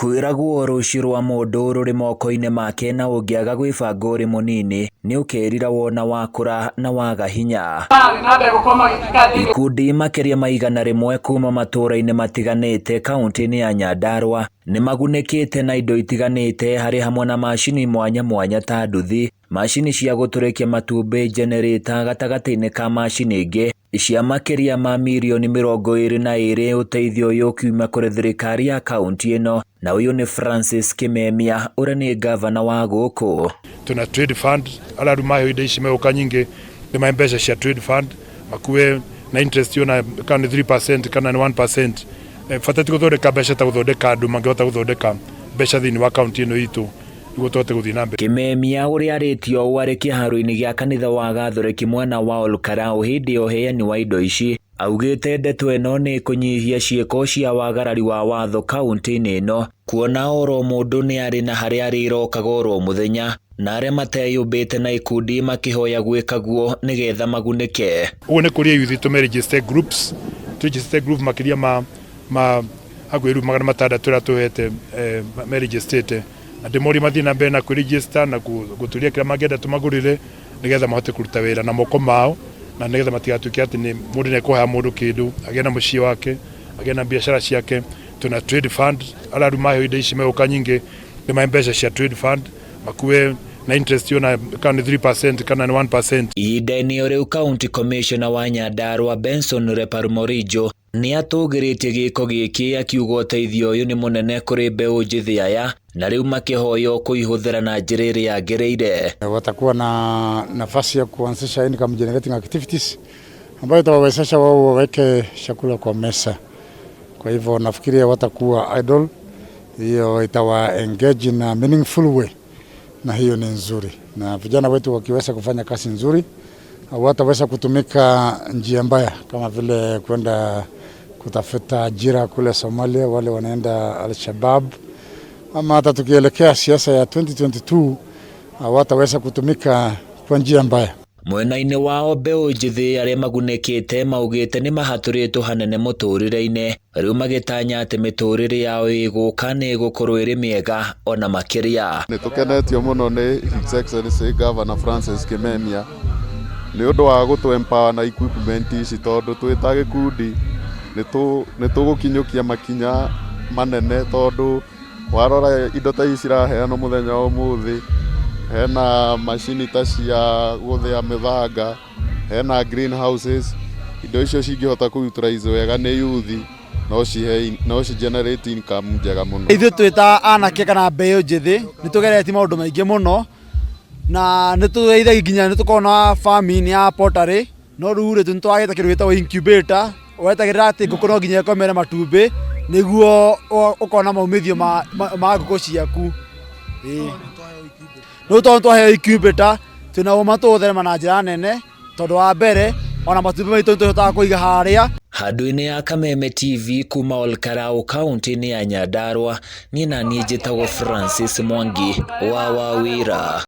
Kwiragwo rucio rwa mundu ruri moko-ini make na ungiaga gwibanga uri munini ni ukerira wona wakura na waga hinya. Ikundi makiria maigana rimwe kuma matura-ini matiganite kaunti-ini ya Nyandarua ni magunikite na indo itiganite hari hamwe na macini mwanya mwanya ta nduthi, macini cia guturikia matumbi, generator gatagati-ini ka macini ingi cia makiria ma mirioni 22 uteithio uyu kiuma kuri thirikari ya kaunti ino. Na uyu ni Francis Kimemia ura ni gavana wa guku. Tuna trade fund ala rumayo ide ishimeuka nyingi ni mbeca cia trade fund makuwe na interest yona kana 3% kana 1%. Fatati guthondeka mbeca ta guthondeka andu mangihota guthondeka mbeca thini wa kaunti ino itu niguo tuhote guthii na mbere. Kimemia uria aritio wari kiharo-ini gia kanitha wa Gathoreki mwena wa Olkarau hindi uheani wa indo ici augite ndeto ino ni kunyihia ciiko cia wagarari wa watho kaunti-ini ino, kuona oro mundu ni ari na haria arirokaga oro muthenya na aria mateyumbite na ikundi makihoya gwikaguo nigetha magunike. Ugu ni kuria youth to register groups, register group makiria ma agwiru magana matandatu ra tuhete register andi mori mathi na mbere na ku register na guturia kira magenda tumagurire nigetha mahote kuruta wira na moko mao na nigetha matigatuke ati ni mundu ne kuha mundu kindu agena mucii wake agena biashara ciake. Tuna trade fund ala rumayo ide ishimeuka nyingi ni mbeca cia trade fund makuwe na interest yona kana 3% kana 1%. Ideni uriu county commissioner wa Nyandarua Benson Reparmorijo ni atugiritie giko giki akiuga uteithio uyu ni munene kuri mbeu njithi aya na riu makihoyo kuihuthira na njira iria yagiriire. Watakuwa na nafasi ya kuanzisha income generating activities ambayo itawawezesha wao waweke chakula kwa mesa. Kwa hivyo nafikiria watakuwa idle, hiyo itawa engage in a meaningful way, na hiyo ni nzuri. Na vijana wetu wakiweza kufanya kazi nzuri wataweza kutumika njia mbaya kama vile kwenda kutafuta ajira kule Somalia, wale wanaenda Al-Shabaab, ama hata tukielekea siasa ya 2022 wataweza kutumika kwa njia mbaya. Mwena-ini wao mbeu njithi aria magunikite maugite ni mahaturitwo hanene muturire-ini, riu magitanya ati miturire yao iguka ni gukorwo iri miega ona makiria. Nitukenetio muno ni His Excellency Governor Francis Kimemia ni undu wa gutu empower na equipment ici, tondu twita gikundi nitugukinyukia makinya manene, tondu warora indo ta ici raheanwo muthenya umuthi. Hena machine ta cia guthia mithanga, hena greenhouses, indo icio cingihota kuutilize wega ni youth no ci generate income njega muno. Ithuĩ twita anake kana mbeu njithi nitugeretie maundu maingi muno na nitugeithagia nginya nitukona farming ya pottery, no riu nitwagite kindu gitagwo incubator wetagirira ati nguku no nginya ikomere matumbi niguo ukona maumithio ma nguku ciaku. No tondu twaheo incubator tuna uma tutherema na njira nene, tondu wa mbere ona matumbi maitu tuhotaga kuiga haria. Handu-ini ya Kameme TV kuma Olkarau kaunti-ini ya Nyandarua, ni nani njitagwo Francis Mwangi wa Wawira.